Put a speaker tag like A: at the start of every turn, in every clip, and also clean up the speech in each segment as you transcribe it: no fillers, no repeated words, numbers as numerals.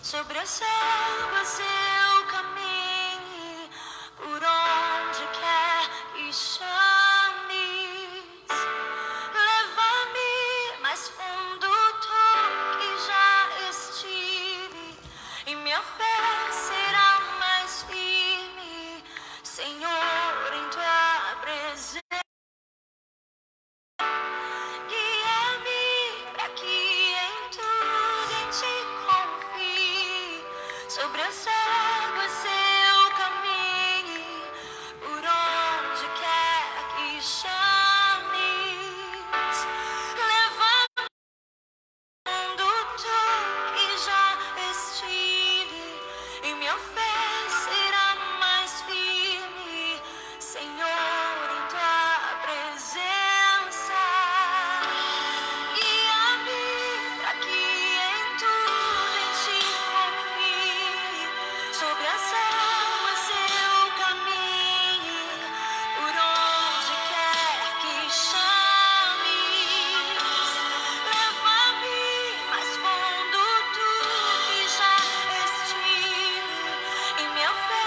A: Sobre as águas eu caminhe, por onde quer que chames. Leva-me mais fundo do que já estive, e minha fé será mais firme, Senhor, em tua presença. Guia-me para que em tudo em ti confie. Sobre as águas eu caminhe, por onde quer que chames. Leva-me tu que já estive, e minha fé será mais firme, Senhor, em tua presença. Guia-me para que em tudo em ti confie. Sobre as águas eu caminhe, por onde quer que chames. Leva-me mais fundo do que já estive, e minha fé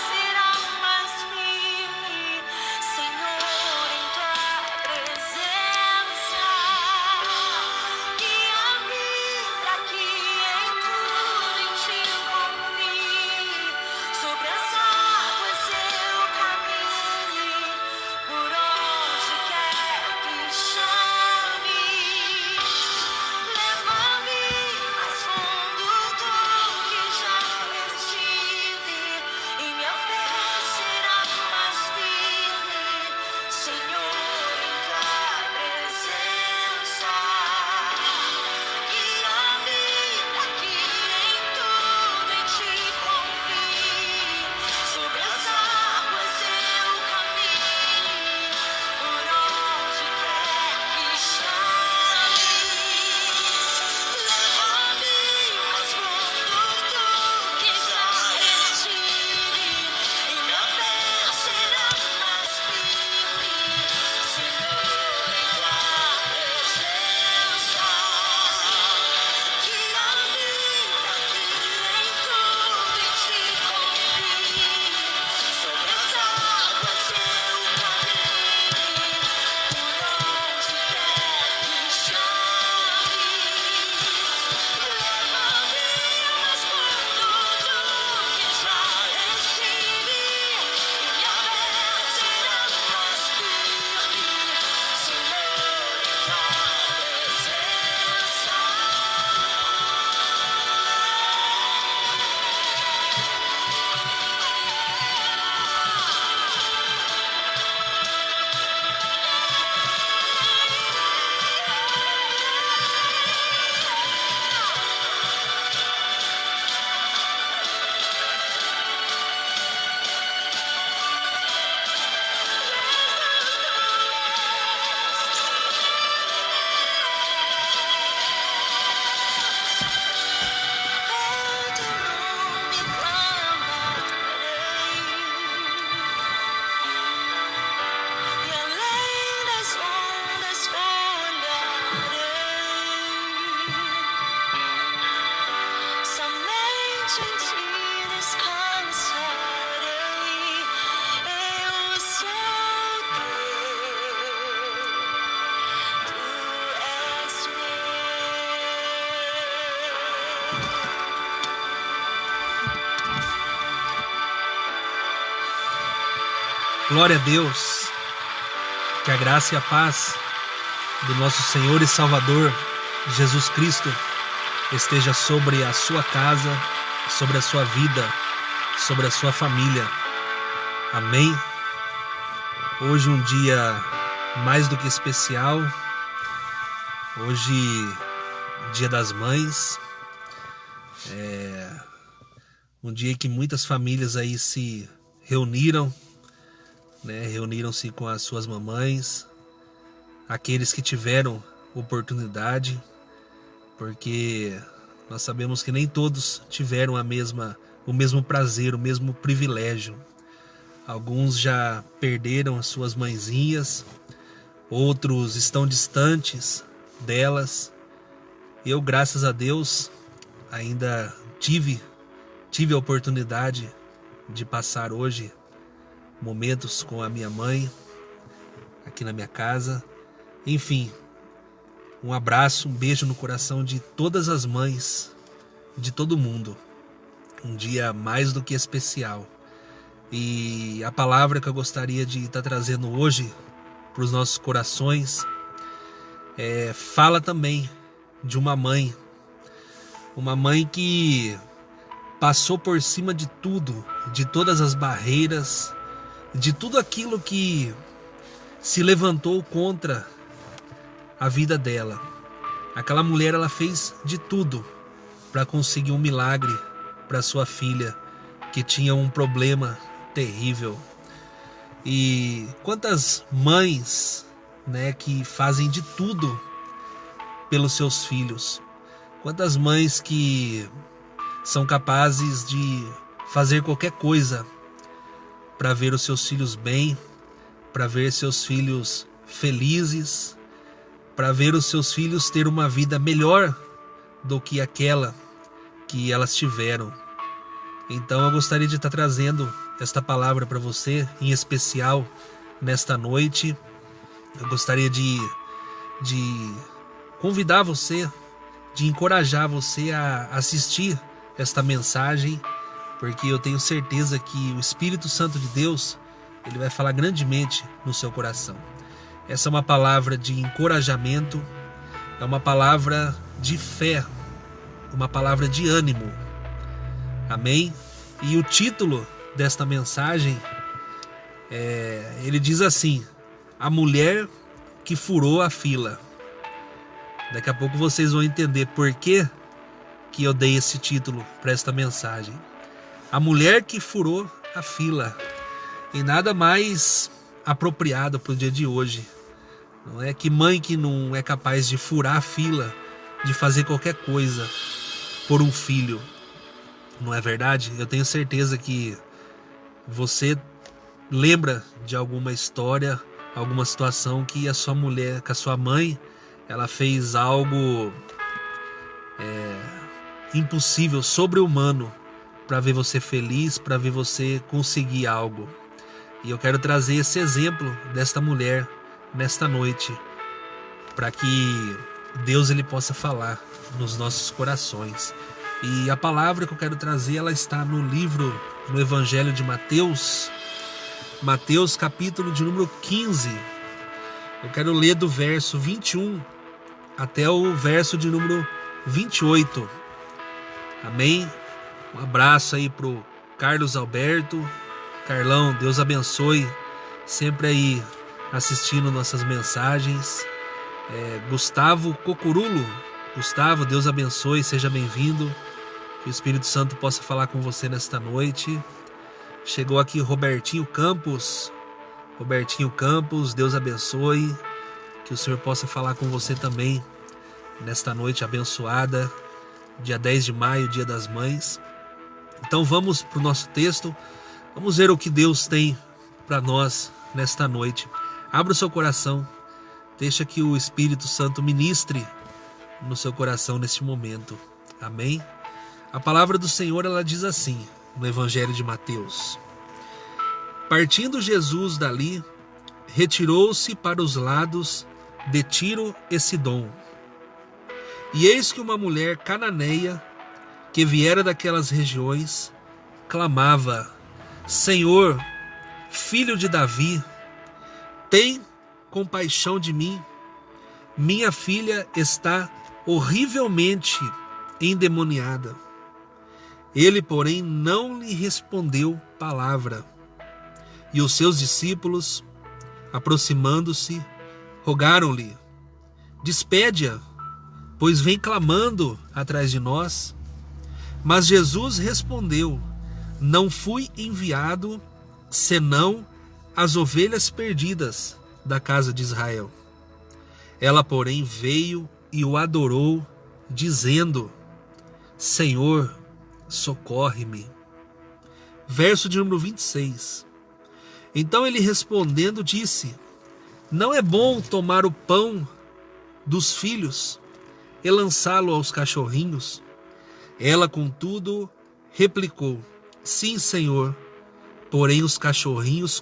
A: será mais firme, Senhor, em tua presença. Guia-me para que em tudo em ti confie. Sobre as águas eu caminhe, por onde quer que chames. Leva-me mais fundo do que já estive, e minha fé será mais firme, Senhor, em tua presença. Guia-me para que em tudo em ti confie. Sobre as águas eu caminhe, por onde quer que chames. Leva-me mais fundo do que já estive, e minha fé será mais firme, Senhor, em tua presença. Guia-me para que em tudo em ti confie. Sobre as águas eu caminhe, por onde quer que chames. Leva-me mais fundo do que já estive, e minha fé será mais firme, Senhor, em tua presença. Ao teu nome clamarei, e além das ondas olharei. Somente em ti descansarei. Eu sou teu, tu és meu.
B: Glória a Deus, que a graça e a paz do nosso Senhor e Salvador Jesus Cristo esteja sobre a sua casa, sobre a sua vida, sobre a sua família. Amém? Hoje um dia mais do que especial, hoje Dia das Mães, um dia que muitas famílias aí se reuniram, reuniram-se com as suas mamães, aqueles que tiveram oportunidade, porque nós sabemos que nem todos tiveram o mesmo prazer, o mesmo privilégio. Alguns já perderam as suas mãezinhas, outros estão distantes delas. Eu, graças a Deus, ainda tive a oportunidade de passar hoje momentos com a minha mãe aqui na minha casa. Enfim, um abraço, um beijo no coração de todas as mães de todo mundo. Um dia mais do que especial. E a palavra que eu gostaria de estar trazendo hoje para os nossos corações fala também de uma mãe que passou por cima de tudo, de todas as barreiras, de tudo aquilo que se levantou contra a vida dela. Aquela mulher, ela fez de tudo para conseguir um milagre para sua filha, que tinha um problema terrível. E quantas mães, né, que fazem de tudo pelos seus filhos. Quantas mães que são capazes de fazer qualquer coisa para ver os seus filhos bem, para ver seus filhos felizes, para ver os seus filhos ter uma vida melhor do que aquela que elas tiveram. Então eu gostaria de estar trazendo esta palavra para você, em especial nesta noite. Eu gostaria de convidar você, de encorajar você a assistir esta mensagem, porque eu tenho certeza que o Espírito Santo de Deus, ele vai falar grandemente no seu coração. Essa é uma palavra de encorajamento, é uma palavra de fé, uma palavra de ânimo. Amém? E o título desta mensagem, ele diz assim: a mulher que furou a fila. Daqui a pouco vocês vão entender por que eu dei esse título para esta mensagem. A mulher que furou a fila. E nada mais apropriado para o dia de hoje. Não é? Que mãe que não é capaz de furar a fila, de fazer qualquer coisa por um filho. Não é verdade? Eu tenho certeza que você lembra de alguma história, alguma situação que a sua mulher, que a sua mãe, ela fez algo impossível, sobre-humano, para ver você feliz, para ver você conseguir algo. E eu quero trazer esse exemplo desta mulher nesta noite, para que Deus ele possa falar nos nossos corações. E a palavra que eu quero trazer, ela está no Evangelho de Mateus, Mateus capítulo de número 15. Eu quero ler do verso 21 até o verso de número 28. Amém? Um abraço aí pro Carlos Alberto. Carlão, Deus abençoe, sempre aí assistindo nossas mensagens. Gustavo Cocurulo, Gustavo, Deus abençoe, seja bem-vindo. Que o Espírito Santo possa falar com você nesta noite. Chegou aqui Robertinho Campos, Deus abençoe. Que o Senhor possa falar com você também nesta noite abençoada, dia 10 de maio, dia das mães. Então vamos para o nosso texto, vamos ver o que Deus tem para nós nesta noite. Abra o seu coração, deixa que o Espírito Santo ministre no seu coração neste momento. Amém? A palavra do Senhor, ela diz assim, no Evangelho de Mateus: partindo Jesus dali, retirou-se para os lados de Tiro e Sidom. E eis que uma mulher cananeia, que viera daquelas regiões, clamava: Senhor, filho de Davi, tem compaixão de mim. Minha filha está horrivelmente endemoniada. Ele, porém, não lhe respondeu palavra. E os seus discípulos, aproximando-se, rogaram-lhe: despede-a, pois vem clamando atrás de nós. Mas Jesus respondeu: não fui enviado senão as ovelhas perdidas da casa de Israel. Ela, porém, veio e o adorou, dizendo: Senhor, socorre-me. Verso de número 26. Então ele respondendo disse: não é bom tomar o pão dos filhos e lançá-lo aos cachorrinhos. Ela, contudo, replicou: sim, Senhor, porém os cachorrinhos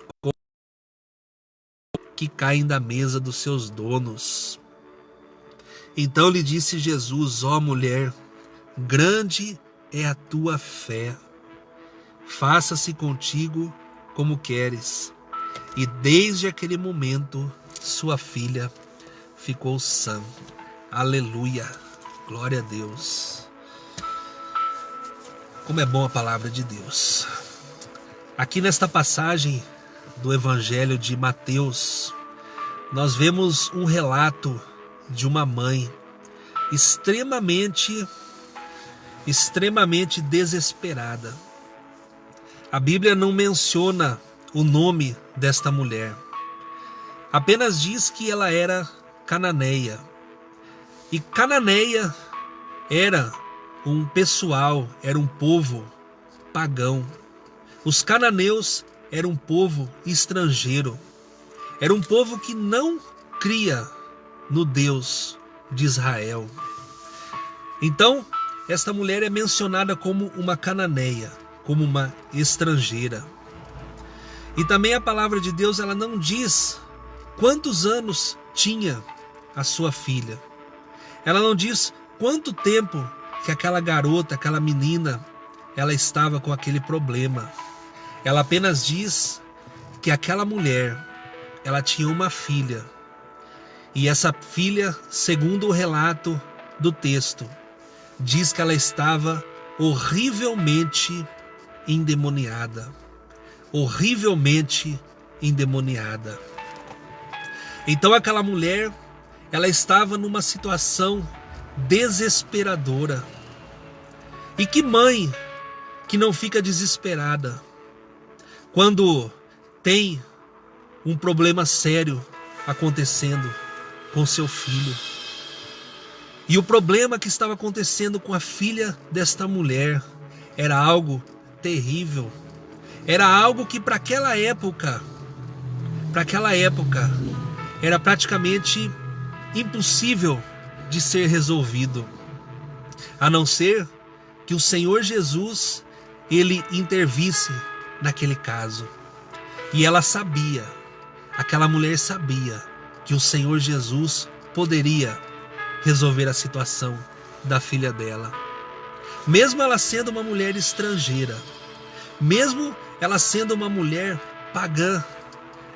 B: que caem da mesa dos seus donos. Então lhe disse Jesus: ó mulher, grande é a tua fé, faça-se contigo como queres. E desde aquele momento sua filha ficou sã. Aleluia, glória a Deus. Como é bom a palavra de Deus. Aqui nesta passagem do Evangelho de Mateus, nós vemos um relato de uma mãe extremamente desesperada. A Bíblia não menciona o nome desta mulher. Apenas diz que ela era cananeia. E cananeia era um pessoal, era um povo pagão. Os cananeus eram um povo estrangeiro. Era um povo que não cria no Deus de Israel. Então, esta mulher é mencionada como uma cananeia, como uma estrangeira. E também a palavra de Deus, ela não diz quantos anos tinha a sua filha. Ela não diz quanto tempo que aquela garota, aquela menina, ela estava com aquele problema. Ela apenas diz que aquela mulher, ela tinha uma filha. E essa filha, segundo o relato do texto, diz que ela estava horrivelmente endemoniada. Horrivelmente endemoniada. Então aquela mulher, ela estava numa situação desesperadora. E que mãe que não fica desesperada quando tem um problema sério acontecendo com seu filho? E o problema que estava acontecendo com a filha desta mulher era algo terrível. Era algo que para aquela época, era praticamente impossível de ser resolvido, a não ser que o Senhor Jesus, ele intervisse naquele caso. E ela sabia, aquela mulher sabia, que o Senhor Jesus poderia resolver a situação da filha dela. Mesmo ela sendo uma mulher estrangeira, mesmo ela sendo uma mulher pagã,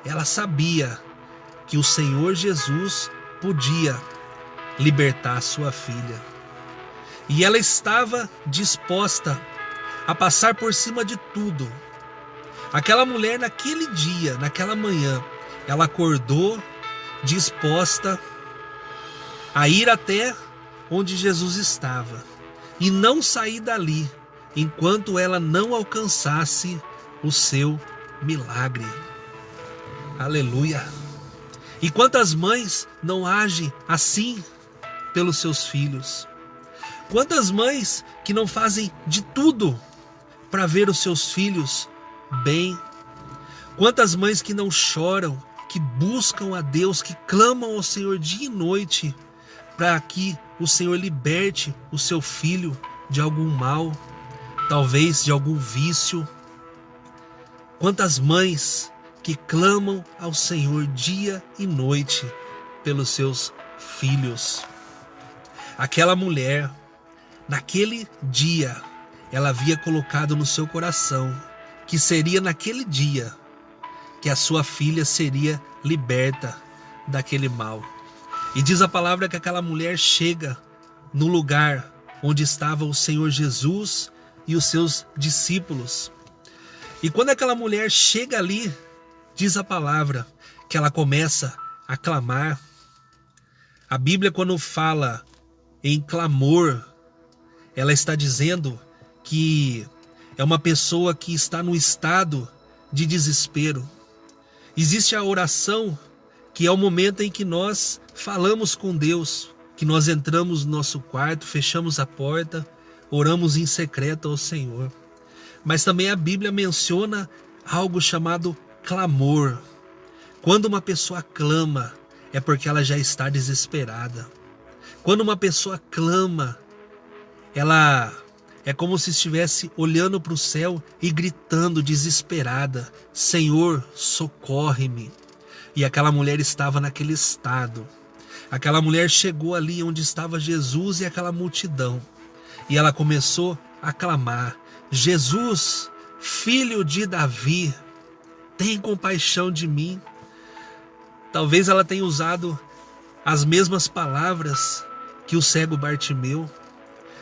B: ela sabia que o Senhor Jesus podia libertar a sua filha. E ela estava disposta a passar por cima de tudo. Aquela mulher, naquele dia, naquela manhã, ela acordou disposta a ir até onde Jesus estava e não sair dali enquanto ela não alcançasse o seu milagre. Aleluia! E quantas mães não agem assim pelos seus filhos? Quantas mães que não fazem de tudo para ver os seus filhos bem? Quantas mães que não choram, que buscam a Deus, que clamam ao Senhor dia e noite para que o Senhor liberte o seu filho de algum mal, talvez de algum vício? Quantas mães que clamam ao Senhor dia e noite pelos seus filhos? Aquela mulher, naquele dia, ela havia colocado no seu coração que seria naquele dia que a sua filha seria liberta daquele mal. E diz a palavra que aquela mulher chega no lugar onde estava o Senhor Jesus e os seus discípulos. E quando aquela mulher chega ali, diz a palavra que ela começa a clamar. A Bíblia, quando fala em clamor, ela está dizendo que é uma pessoa que está no estado de desespero. Existe a oração, que é o momento em que nós falamos com Deus, que nós entramos no nosso quarto, fechamos a porta, oramos em secreto ao Senhor. Mas também a Bíblia menciona algo chamado clamor. Quando uma pessoa clama, é porque ela já está desesperada. Quando uma pessoa clama, ela É como se estivesse olhando para o céu e gritando desesperada: Senhor, socorre-me. E aquela mulher estava naquele estado. Aquela mulher chegou ali onde estava Jesus e aquela multidão. E ela começou a clamar: Jesus, filho de Davi, tem compaixão de mim. Talvez ela tenha usado as mesmas palavras que o cego Bartimeu.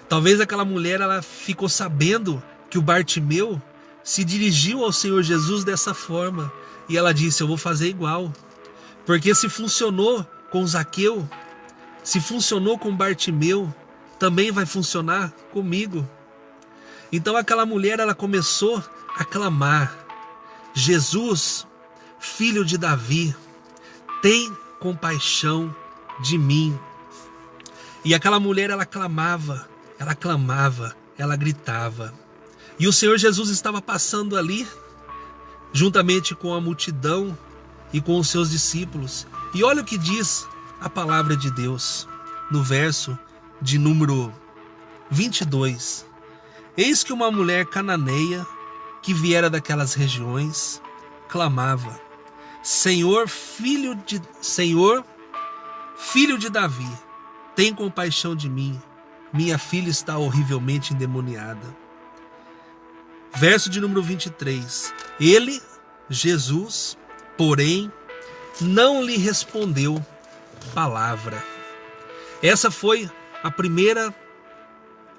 B: Talvez aquela mulher ela ficou sabendo que o Bartimeu se dirigiu ao Senhor Jesus dessa forma. E ela disse: eu vou fazer igual. Porque se funcionou com Zaqueu, se funcionou com Bartimeu, também vai funcionar comigo. Então aquela mulher ela começou a clamar: Jesus, filho de Davi, tem compaixão de mim. E aquela mulher ela clamava, ela gritava. E o Senhor Jesus estava passando ali, juntamente com a multidão e com os seus discípulos. E olha o que diz a palavra de Deus, no verso de número 22. Eis que uma mulher cananeia, que viera daquelas regiões, clamava: Senhor, filho de Davi, tem compaixão de mim. Minha filha está horrivelmente endemoniada. Verso de número 23. Ele, Jesus, porém, não lhe respondeu palavra. Essa foi a primeira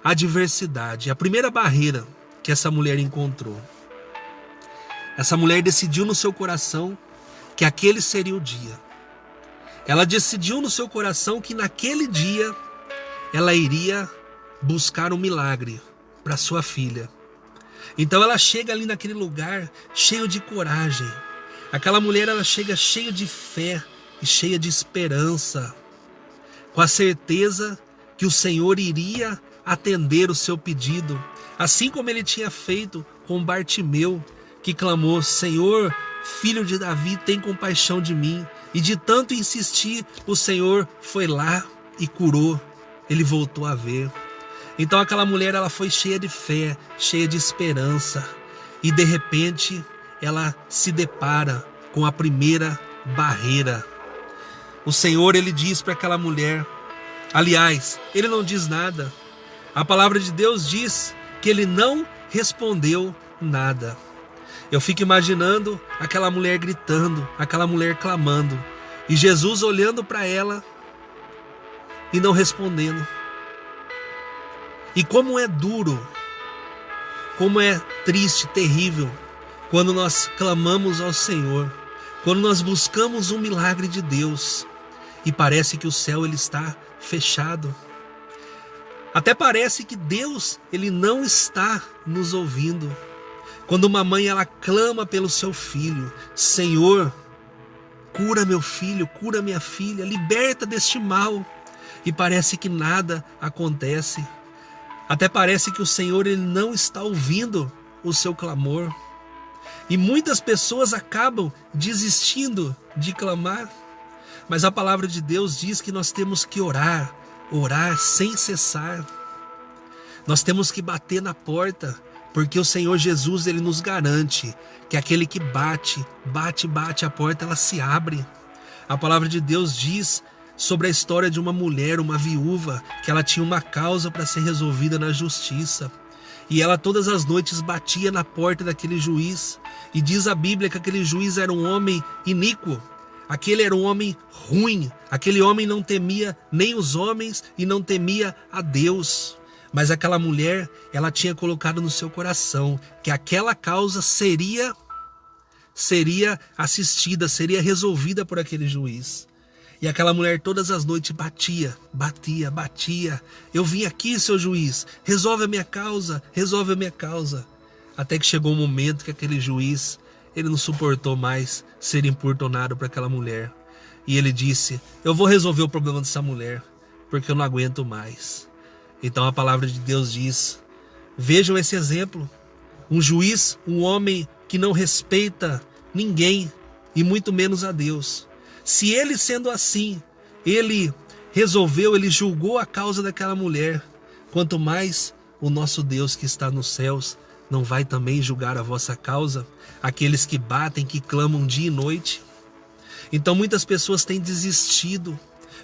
B: adversidade, a primeira barreira que essa mulher encontrou. Essa mulher decidiu no seu coração que aquele seria o dia. Ela decidiu no seu coração que naquele dia ela iria buscar um milagre para sua filha. Então ela chega ali naquele lugar cheio de coragem. Aquela mulher ela chega cheia de fé e cheia de esperança, com a certeza que o Senhor iria atender o seu pedido, assim como ele tinha feito com Bartimeu, que clamou: Senhor, filho de Davi, tem compaixão de mim. E de tanto insistir, o Senhor foi lá e curou. Ele voltou a ver. Então aquela mulher ela foi cheia de fé, cheia de esperança. E de repente ela se depara com a primeira barreira. O Senhor ele diz para aquela mulher, aliás, ele não diz nada. A palavra de Deus diz que ele não respondeu nada. Eu fico imaginando aquela mulher gritando, aquela mulher clamando, e Jesus olhando para ela e não respondendo. E como é duro, como é triste, terrível, quando nós clamamos ao Senhor, quando nós buscamos um milagre de Deus e parece que o céu ele está fechado. Até parece que Deus ele não está nos ouvindo. Quando uma mãe ela clama pelo seu filho: Senhor, cura meu filho, cura minha filha, liberta deste mal. E parece que nada acontece. Até parece que o Senhor ele não está ouvindo o seu clamor. E muitas pessoas acabam desistindo de clamar. Mas a palavra de Deus diz que nós temos que orar, orar sem cessar. Nós temos que bater na porta, porque o Senhor Jesus ele nos garante que aquele que bate, a porta ela se abre. A palavra de Deus diz sobre a história de uma mulher, uma viúva, que ela tinha uma causa para ser resolvida na justiça. E ela todas as noites batia na porta daquele juiz. E diz a Bíblia que aquele juiz era um homem iníquo. Aquele era um homem ruim. Aquele homem não temia nem os homens e não temia a Deus. Mas aquela mulher, ela tinha colocado no seu coração que aquela causa seria assistida, seria resolvida por aquele juiz. E aquela mulher todas as noites batia. Eu vim aqui, seu juiz, resolve a minha causa. Até que chegou um momento que aquele juiz, ele não suportou mais ser importunado por aquela mulher. E ele disse: eu vou resolver o problema dessa mulher, porque eu não aguento mais. Então a palavra de Deus diz, vejam esse exemplo, um juiz, um homem que não respeita ninguém e muito menos a Deus. Se ele sendo assim, ele julgou a causa daquela mulher, quanto mais o nosso Deus que está nos céus não vai também julgar a vossa causa? Aqueles que batem, que clamam dia e noite. Então muitas pessoas têm desistido,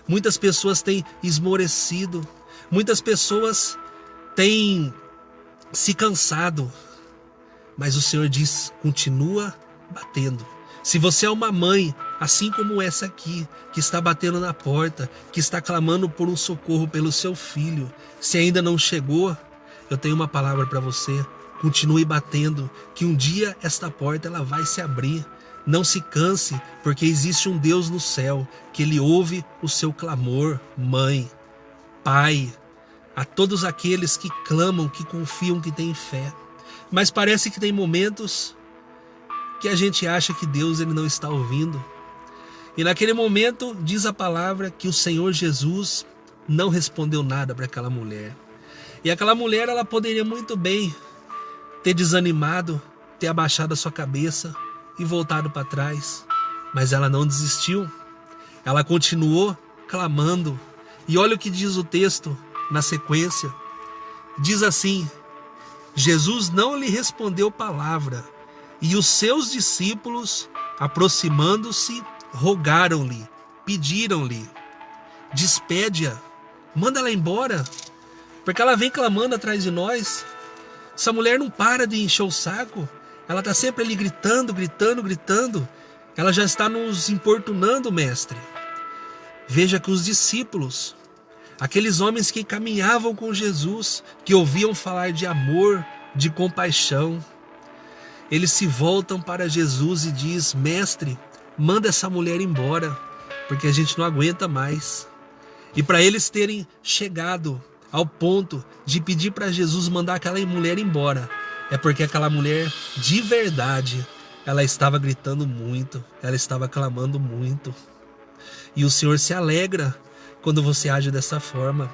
B: muitas pessoas têm esmorecido, muitas pessoas têm se cansado. Mas o Senhor diz, continua batendo. Se você é uma mãe, assim como essa aqui, que está batendo na porta, que está clamando por um socorro pelo seu filho, se ainda não chegou, eu tenho uma palavra para você. Continue batendo, que um dia esta porta ela vai se abrir. Não se canse, porque existe um Deus no céu, que Ele ouve o seu clamor, mãe, pai, a todos aqueles que clamam, que confiam, que têm fé. Mas parece que tem momentos que a gente acha que Deus ele não está ouvindo. E naquele momento diz a palavra que o Senhor Jesus não respondeu nada para aquela mulher. E aquela mulher ela poderia muito bem ter desanimado, ter abaixado a sua cabeça e voltado para trás. Mas ela não desistiu. Ela continuou clamando. E olha o que diz o texto na sequência. Diz assim: Jesus não lhe respondeu palavra, e os seus discípulos, aproximando-se, rogaram-lhe, pediram-lhe: despede-a, manda ela embora, porque ela vem clamando atrás de nós. Essa mulher não para de encher o saco, ela está sempre ali gritando, gritando, gritando. Ela já está nos importunando, mestre. Veja que os discípulos, aqueles homens que caminhavam com Jesus, que ouviam falar de amor, de compaixão, eles se voltam para Jesus e diz: mestre, manda essa mulher embora, porque a gente não aguenta mais. E para eles terem chegado ao ponto de pedir para Jesus mandar aquela mulher embora, é porque aquela mulher, de verdade, ela estava gritando muito, ela estava clamando muito. E o Senhor se alegra quando você age dessa forma.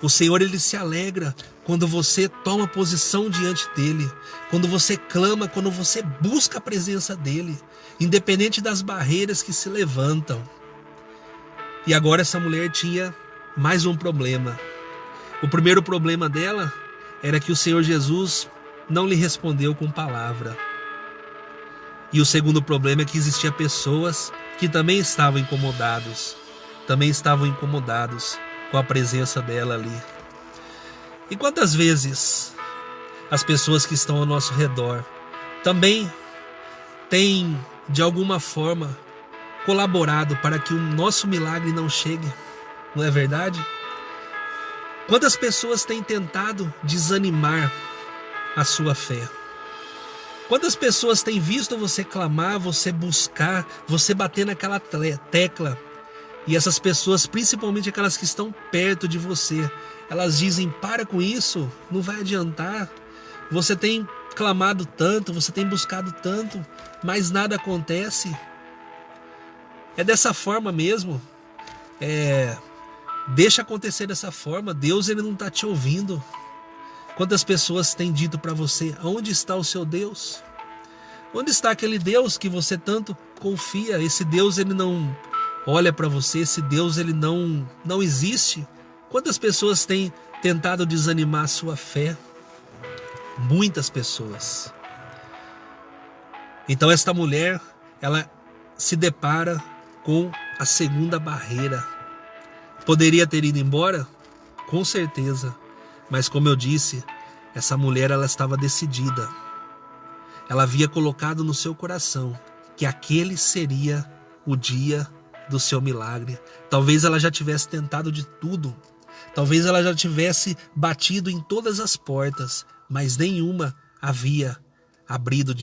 B: O Senhor ele se alegra quando você toma posição diante dele, quando você clama, quando você busca a presença dele, independente das barreiras que se levantam. E agora essa mulher tinha mais um problema. O primeiro problema dela era que o Senhor Jesus não lhe respondeu com palavra. E o segundo problema é que existiam pessoas que também estavam incomodados com a presença dela ali. E quantas vezes as pessoas que estão ao nosso redor também têm, de alguma forma, colaborado para que o nosso milagre não chegue, não é verdade? Quantas pessoas têm tentado desanimar a sua fé? Quantas pessoas têm visto você clamar, você buscar, você bater naquela tecla? E essas pessoas, principalmente aquelas que estão perto de você, elas dizem: para com isso, não vai adiantar. Você tem clamado tanto, você tem buscado tanto, mas nada acontece. É dessa forma mesmo. Deixa acontecer dessa forma. Deus ele não está te ouvindo. Quantas pessoas têm dito para você: onde está o seu Deus? Onde está aquele Deus que você tanto confia? Esse Deus ele não olha para você, esse Deus ele não existe. Quantas pessoas têm tentado desanimar a sua fé? Muitas pessoas. Então esta mulher, ela se depara com a segunda barreira. Poderia ter ido embora? Com certeza. Mas como eu disse, essa mulher ela estava decidida. Ela havia colocado no seu coração que aquele seria o dia do seu milagre. Talvez ela já tivesse tentado de tudo. Talvez ela já tivesse batido em todas as portas, mas nenhuma havia abrido.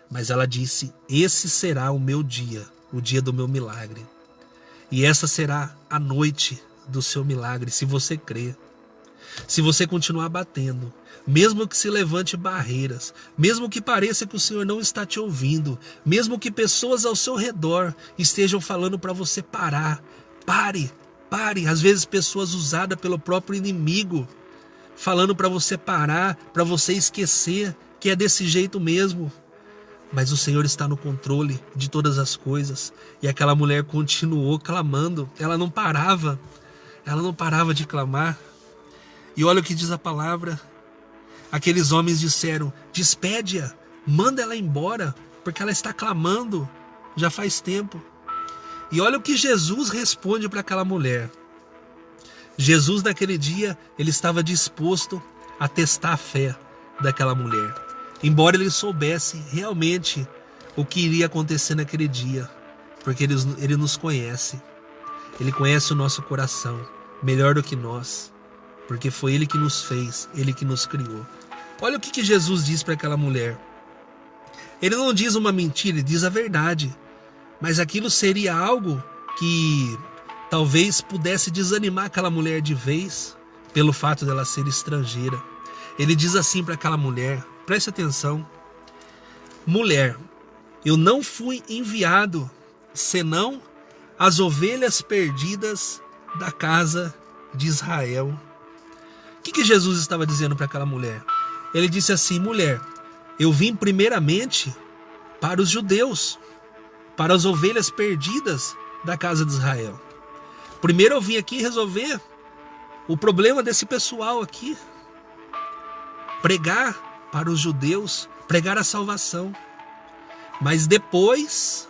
B: Mas ela disse: esse será o meu dia, o dia do meu milagre. E essa será a noite do seu milagre, se você crer. Se você continuar batendo, mesmo que se levante barreiras, mesmo que pareça que o Senhor não está te ouvindo, mesmo que pessoas ao seu redor estejam falando para você parar, pare. Às vezes pessoas usadas pelo próprio inimigo, falando para você parar, para você esquecer que é desse jeito mesmo. Mas o Senhor está no controle de todas as coisas. E aquela mulher continuou clamando. Ela não parava de clamar. E olha o que diz a palavra. Aqueles homens disseram: despede-a, manda ela embora, porque ela está clamando já faz tempo. E olha o que Jesus responde para aquela mulher. Jesus naquele dia, ele estava disposto a testar a fé daquela mulher, embora ele soubesse realmente o que iria acontecer naquele dia, porque ele nos conhece, ele conhece o nosso coração melhor do que nós, porque foi ele que nos fez, ele que nos criou. Olha o que Jesus diz para aquela mulher. Ele não diz uma mentira, ele diz a verdade, mas aquilo seria algo que talvez pudesse desanimar aquela mulher de vez, pelo fato dela ser estrangeira. Ele diz assim para aquela mulher, preste atenção: mulher, eu não fui enviado senão as ovelhas perdidas da casa de Israel. O que Jesus estava dizendo para aquela mulher? Ele disse assim: mulher, eu vim primeiramente para os judeus, para as ovelhas perdidas da casa de Israel. Primeiro eu vim aqui resolver o problema desse pessoal aqui. Pregar para os judeus, pregar a salvação. Mas depois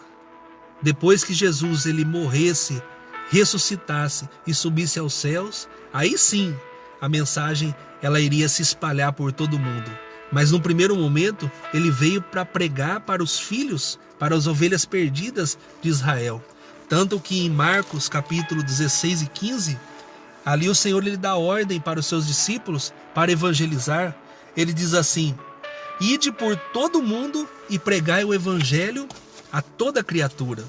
B: que Jesus ele morresse, ressuscitasse e subisse aos céus, aí sim a mensagem ela iria se espalhar por todo mundo. Mas no primeiro momento ele veio para pregar para os filhos, para as ovelhas perdidas de Israel. Tanto que em Marcos capítulo 16 e 15, ali o Senhor ele dá ordem para os seus discípulos para evangelizar. Ele diz assim: ide por todo mundo e pregai o evangelho a toda criatura.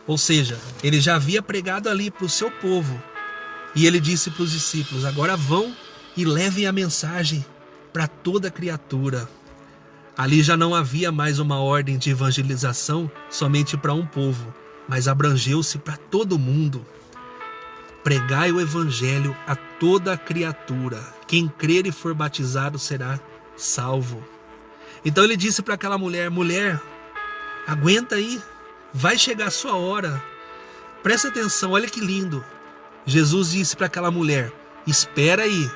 B: Ou seja, ele já havia pregado ali para o seu povo. E ele disse para os discípulos: agora vão e levem a mensagem para toda criatura. Ali já não havia mais uma ordem de evangelização somente para um povo, mas abrangeu-se para todo mundo. Pregai o evangelho a toda criatura. Quem crer e for batizado será salvo. Então ele disse para aquela mulher: mulher, aguenta aí, vai chegar a sua hora. Presta atenção, olha que lindo. Jesus disse para aquela mulher: espera aí.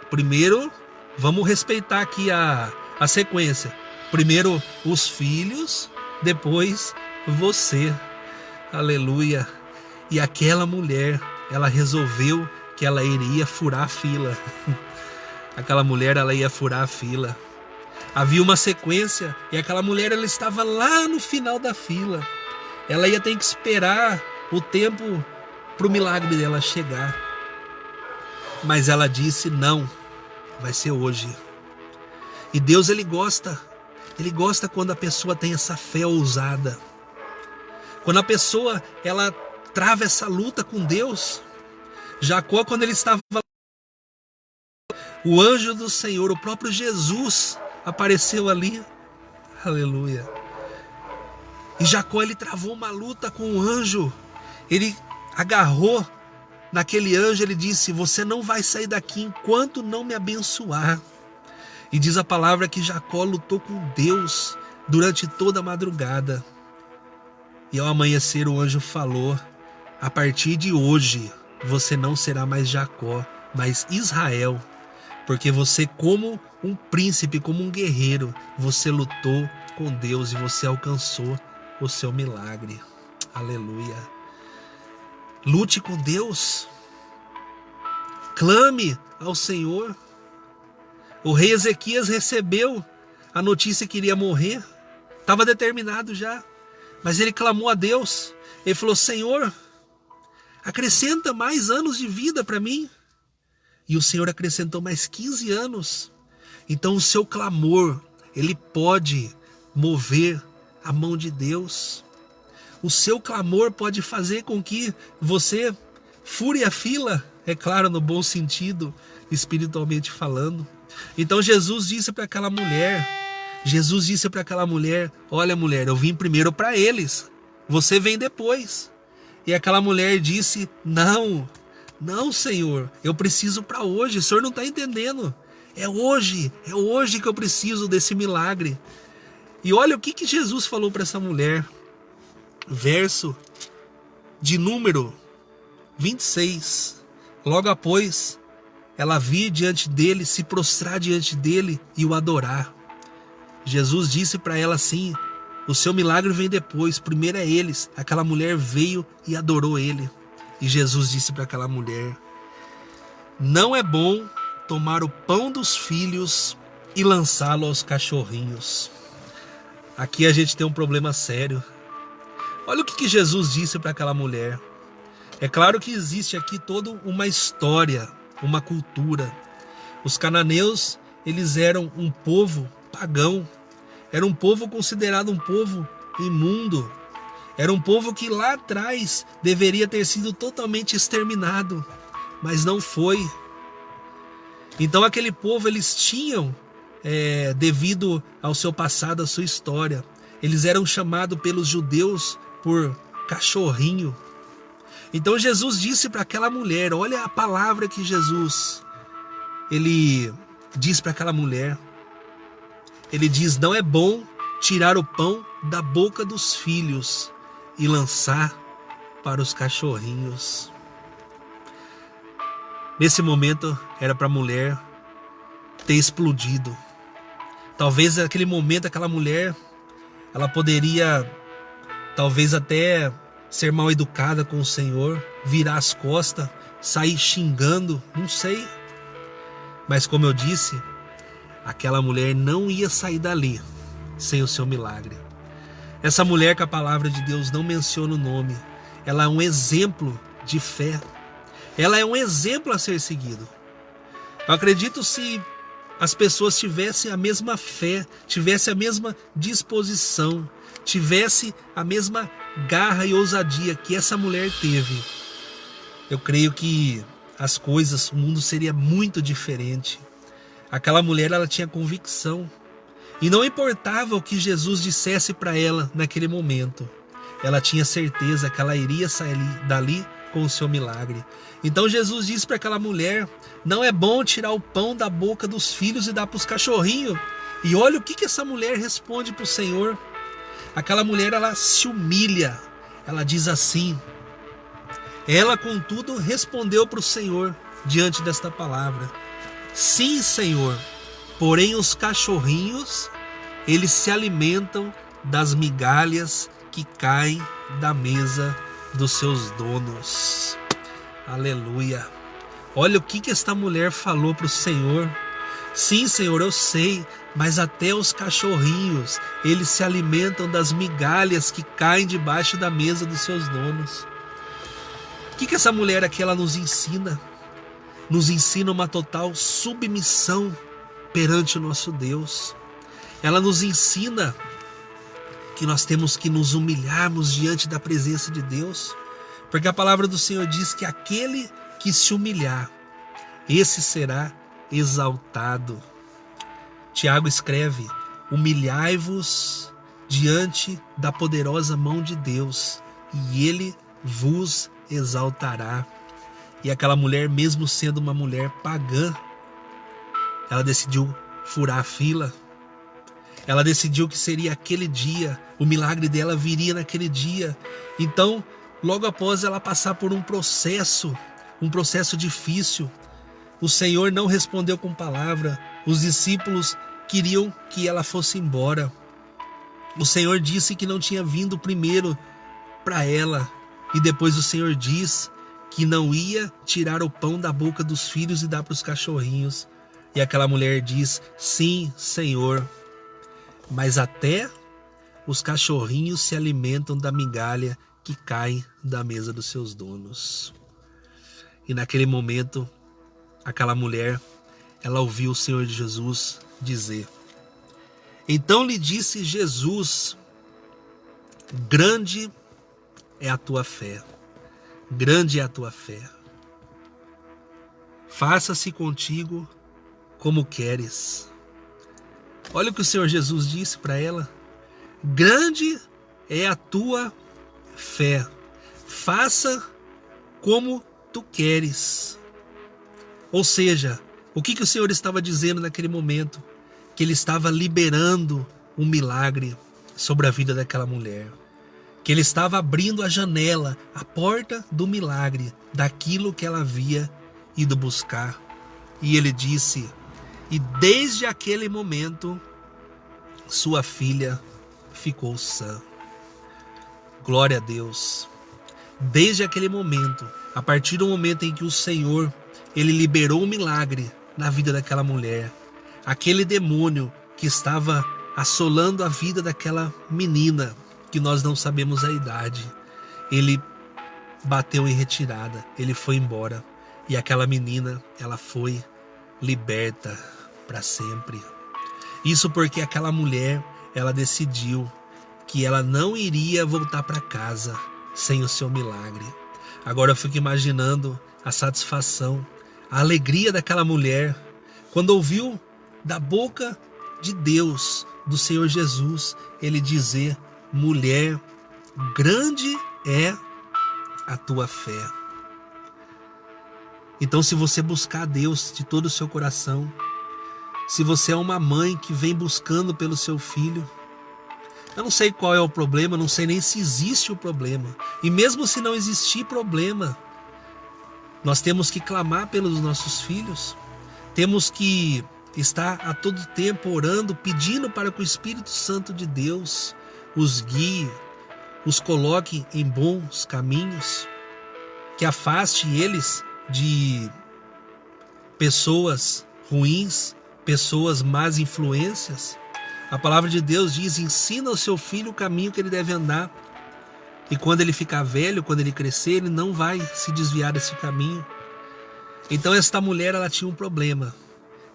B: Primeiro, vamos respeitar aqui a sequência. Primeiro os filhos, depois você. Aleluia. E aquela mulher, ela resolveu que ela iria furar a fila. Aquela mulher, ela ia furar a fila. Havia uma sequência e aquela mulher, ela estava lá no final da fila. Ela ia ter que esperar o tempo para o milagre dela chegar. Mas ela disse: não, vai ser hoje. E Deus, ele gosta quando a pessoa tem essa fé ousada. Quando a pessoa, ela trava essa luta com Deus. Jacó, quando ele estava, o anjo do Senhor, o próprio Jesus, apareceu ali. Aleluia. E Jacó, ele travou uma luta com o anjo. Ele agarrou naquele anjo, ele disse: você não vai sair daqui enquanto não me abençoar. E diz a palavra que Jacó lutou com Deus durante toda a madrugada. E ao amanhecer o anjo falou: a partir de hoje você não será mais Jacó, mas Israel. Porque você, como um príncipe, como um guerreiro, você lutou com Deus e você alcançou o seu milagre. Aleluia. Lute com Deus. Clame ao Senhor. O rei Ezequias recebeu a notícia que iria morrer. Estava determinado já. Mas ele clamou a Deus. Ele falou: Senhor, acrescenta mais anos de vida para mim. E o Senhor acrescentou mais 15 anos. Então o seu clamor, ele pode mover a mão de Deus. O seu clamor pode fazer com que você fure a fila, é claro, no bom sentido, espiritualmente falando. Então Jesus disse para aquela mulher, olha mulher, eu vim primeiro para eles, você vem depois. E aquela mulher disse: não, Senhor, eu preciso para hoje, o Senhor não está entendendo. É hoje que eu preciso desse milagre. E olha o que Jesus falou para essa mulher. Verso de número 26. Logo após ela vir diante dele, se prostrar diante dele e o adorar. Jesus disse para ela assim: o seu milagre vem depois, primeiro é eles. Aquela mulher veio e adorou ele. E Jesus disse para aquela mulher: não é bom tomar o pão dos filhos e lançá-lo aos cachorrinhos. Aqui a gente tem um problema sério. Olha o que Jesus disse para aquela mulher. É claro que existe aqui toda uma história, uma cultura. Os cananeus, eles eram um povo pagão. Era um povo considerado um povo imundo. Era um povo que lá atrás deveria ter sido totalmente exterminado, mas não foi. Então aquele povo, eles tinham, devido ao seu passado, à sua história, eles eram chamados pelos judeus por cachorrinho. Então Jesus disse para aquela mulher, olha a palavra que Jesus, ele diz para aquela mulher. Ele diz: não é bom tirar o pão da boca dos filhos e lançar para os cachorrinhos. Nesse momento era para a mulher ter explodido. Talvez naquele momento aquela mulher, ela poderia talvez até ser mal educada com o Senhor, virar as costas, sair xingando, não sei. Mas como eu disse, aquela mulher não ia sair dali sem o seu milagre. Essa mulher que a palavra de Deus não menciona o nome, ela é um exemplo de fé. Ela é um exemplo a ser seguido. Eu acredito, se as pessoas tivessem a mesma fé, tivessem a mesma disposição, tivessem a mesma garra e ousadia que essa mulher teve, eu creio que as coisas, o mundo seria muito diferente. Aquela mulher, ela tinha convicção. E não importava o que Jesus dissesse para ela naquele momento. Ela tinha certeza que ela iria sair dali com o seu milagre. Então Jesus disse para aquela mulher: não é bom tirar o pão da boca dos filhos e dar para os cachorrinhos. E olha o que essa mulher responde para o Senhor. Aquela mulher, ela se humilha. Ela diz assim: ela, contudo, respondeu para o Senhor diante desta palavra: sim, Senhor, porém os cachorrinhos, eles se alimentam das migalhas que caem da mesa dos seus donos. Aleluia. Olha o que esta mulher falou para o Senhor. Sim, Senhor, eu sei, mas até os cachorrinhos, eles se alimentam das migalhas que caem debaixo da mesa dos seus donos. O que essa mulher aqui, ela nos ensina? Nos ensina uma total submissão perante o nosso Deus. Ela nos ensina que nós temos que nos humilharmos diante da presença de Deus, porque a palavra do Senhor diz que aquele que se humilhar, esse será exaltado. Tiago escreve: humilhai-vos diante da poderosa mão de Deus, e ele vos exaltará. E aquela mulher, mesmo sendo uma mulher pagã, ela decidiu furar a fila. Ela decidiu que seria aquele dia, o milagre dela viria naquele dia. Então, logo após ela passar por um processo difícil, o Senhor não respondeu com palavra. Os discípulos queriam que ela fosse embora. O Senhor disse que não tinha vindo primeiro para ela, e depois o Senhor diz que não ia tirar o pão da boca dos filhos e dar para os cachorrinhos. E aquela mulher diz: sim, Senhor, mas até os cachorrinhos se alimentam da migalha que cai da mesa dos seus donos. E naquele momento, aquela mulher, ela ouviu o Senhor Jesus dizer: então lhe disse Jesus: grande é a tua fé, grande é a tua fé. Faça-se contigo como queres. Olha o que o Senhor Jesus disse para ela: grande é a tua fé, faça como tu queres. Ou seja, o que o Senhor estava dizendo naquele momento? Que Ele estava liberando um milagre sobre a vida daquela mulher. Que Ele estava abrindo a janela, a porta do milagre, daquilo que ela havia ido buscar. E ele disse: e desde aquele momento, sua filha ficou sã. Glória a Deus. Desde aquele momento, a partir do momento em que o Senhor, ele liberou um milagre na vida daquela mulher, aquele demônio que estava assolando a vida daquela menina, que nós não sabemos a idade, ele bateu em retirada, ele foi embora, e aquela menina, ela foi liberta para sempre. Isso porque aquela mulher, ela decidiu que ela não iria voltar para casa sem o seu milagre. Agora eu fico imaginando a satisfação, a alegria daquela mulher quando ouviu da boca de Deus, do Senhor Jesus, ele dizer: mulher, grande é a tua fé. Então, se você buscar a Deus de todo o seu coração, se você é uma mãe que vem buscando pelo seu filho, eu não sei qual é o problema, não sei nem se existe o problema. E mesmo se não existir problema, nós temos que clamar pelos nossos filhos. Temos que estar a todo tempo orando, pedindo para que o Espírito Santo de Deus os guie, os coloque em bons caminhos, que afaste eles de pessoas ruins, pessoas más influências. A palavra de Deus diz: ensina ao seu filho o caminho que ele deve andar, e quando ele ficar velho, quando ele crescer, ele não vai se desviar desse caminho. Então esta mulher, ela tinha um problema,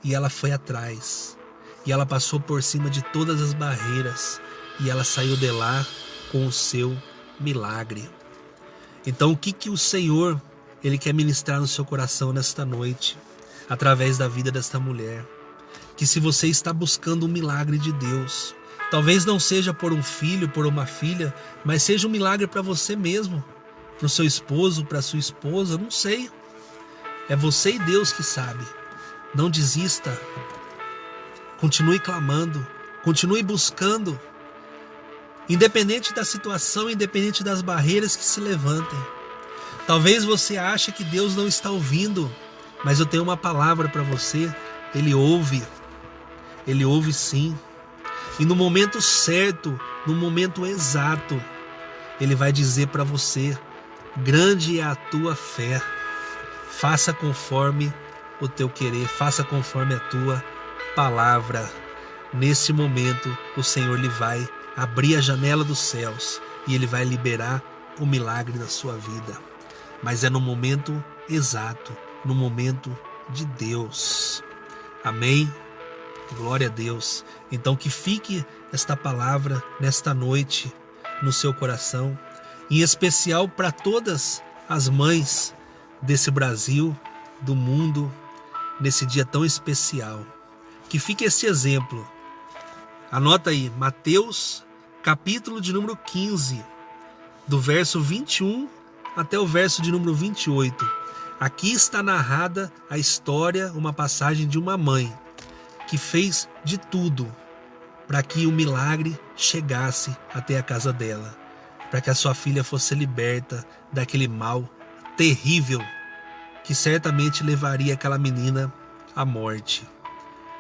B: e ela foi atrás, e ela passou por cima de todas as barreiras, e ela saiu de lá com o seu milagre. Então o que o Senhor, ele quer ministrar no seu coração nesta noite, através da vida desta mulher? Que se você está buscando um milagre de Deus, talvez não seja por um filho, por uma filha, mas seja um milagre para você mesmo, para o seu esposo, para a sua esposa, não sei. É você e Deus que sabe. Não desista. Continue clamando, continue buscando. Independente da situação, independente das barreiras que se levantem. Talvez você ache que Deus não está ouvindo, mas eu tenho uma palavra para você. Ele ouve sim. E no momento certo, no momento exato, ele vai dizer para você: grande é a tua fé. Faça conforme o teu querer, faça conforme a tua palavra. Nesse momento, o Senhor lhe vai abrir a janela dos céus e ele vai liberar o milagre da sua vida. Mas é no momento exato, no momento de Deus. Amém? Glória a Deus. Então que fique esta palavra nesta noite no seu coração, em especial para todas as mães desse Brasil, do mundo, nesse dia tão especial. Que fique esse exemplo. Anota aí, Mateus, capítulo de número 15, do verso 21 até o verso de número 28. Aqui está narrada a história, uma passagem de uma mãe que fez de tudo para que o milagre chegasse até a casa dela, para que a sua filha fosse liberta daquele mal terrível que certamente levaria aquela menina à morte.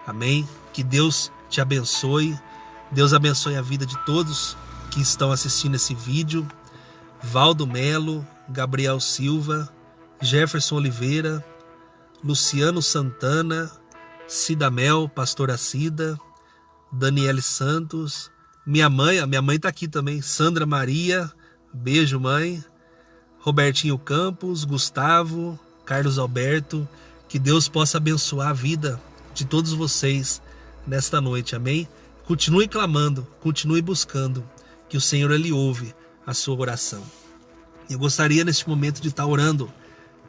B: Amém? Que Deus te abençoe. Deus abençoe a vida de todos que estão assistindo esse vídeo. Valdo Melo, Gabriel Silva, Jefferson Oliveira, Luciano Santana, Cida Mel, Pastora Cida, Daniele Santos, minha mãe está aqui também, Sandra Maria, beijo mãe, Robertinho Campos, Gustavo, Carlos Alberto, que Deus possa abençoar a vida de todos vocês nesta noite, amém? Continue clamando, continue buscando, que o Senhor ele ouve a sua oração. Eu gostaria neste momento de estar orando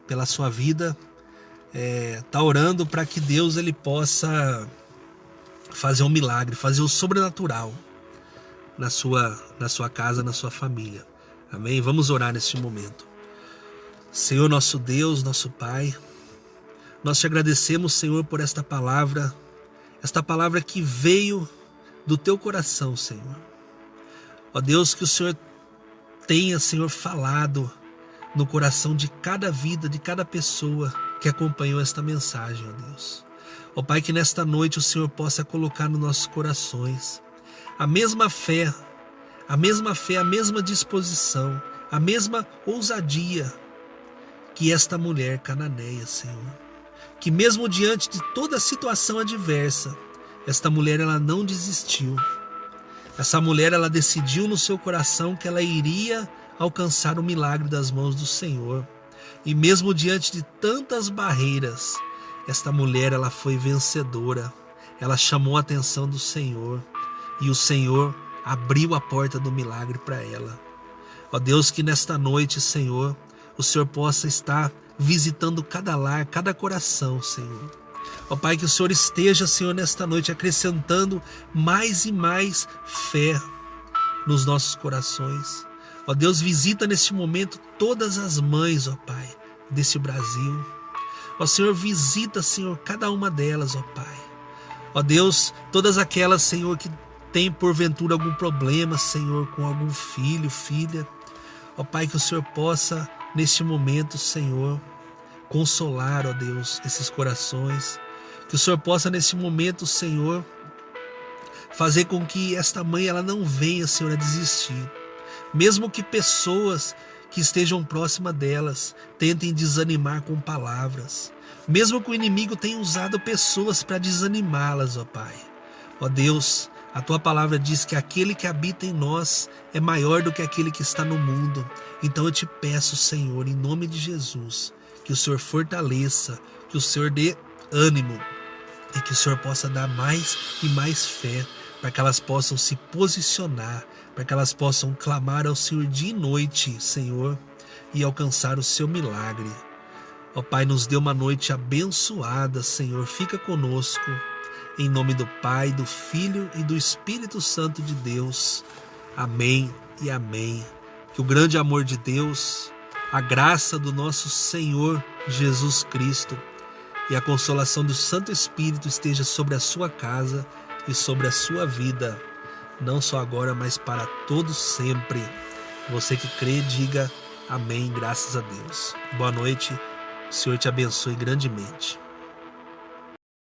B: pela sua vida, estar orando para que Deus ele possa fazer um milagre, fazer o sobrenatural na sua casa, na sua família. Amém? Vamos orar neste momento. Senhor, nosso Deus, nosso Pai, nós te agradecemos, Senhor, por esta palavra que veio do teu coração, Senhor. Ó Deus, que o Senhor tenha, Senhor, falado no coração de cada vida, de cada pessoa que acompanhou esta mensagem, ó Deus. Ó Pai, que nesta noite o Senhor possa colocar nos nossos corações a mesma fé, a mesma disposição, a mesma ousadia que esta mulher cananeia, Senhor. Que mesmo diante de toda a situação adversa, esta mulher ela não desistiu. Essa mulher ela decidiu no seu coração que ela iria alcançar o milagre das mãos do Senhor. E mesmo diante de tantas barreiras, esta mulher ela foi vencedora. Ela chamou a atenção do Senhor e o Senhor abriu a porta do milagre para ela. Ó Deus, que nesta noite, Senhor, o Senhor possa estar visitando cada lar, cada coração, Senhor. Ó Pai, que o Senhor esteja, Senhor, nesta noite acrescentando mais e mais fé nos nossos corações. Ó Deus, visita neste momento todas as mães, ó Pai, desse Brasil. Ó Senhor, visita, Senhor, cada uma delas, ó Pai. Ó Deus, todas aquelas, Senhor, que tem porventura algum problema, Senhor, com algum filho, filha. Ó Pai, que o Senhor possa, neste momento, Senhor, consolar, ó Deus, esses corações. Que o Senhor possa, neste momento, Senhor, fazer com que esta mãe ela não venha, Senhor, a desistir. Mesmo que pessoas que estejam próximas delas tentem desanimar com palavras. Mesmo que o inimigo tenha usado pessoas para desanimá-las, ó Pai. Ó Deus, a Tua palavra diz que aquele que habita em nós é maior do que aquele que está no mundo. Então eu te peço, Senhor, em nome de Jesus, que o Senhor fortaleça, que o Senhor dê ânimo e que o Senhor possa dar mais e mais fé para que elas possam se posicionar, para que elas possam clamar ao Senhor dia e noite, Senhor, e alcançar o seu milagre. Ó Pai, nos dê uma noite abençoada, Senhor, fica conosco, em nome do Pai, do Filho e do Espírito Santo de Deus. Amém e amém. Que o grande amor de Deus, a graça do nosso Senhor Jesus Cristo e a consolação do Santo Espírito esteja sobre a sua casa e sobre a sua vida, não só agora, mas para todos sempre. Você que crê, diga amém, graças a Deus. Boa noite, o Senhor te abençoe grandemente.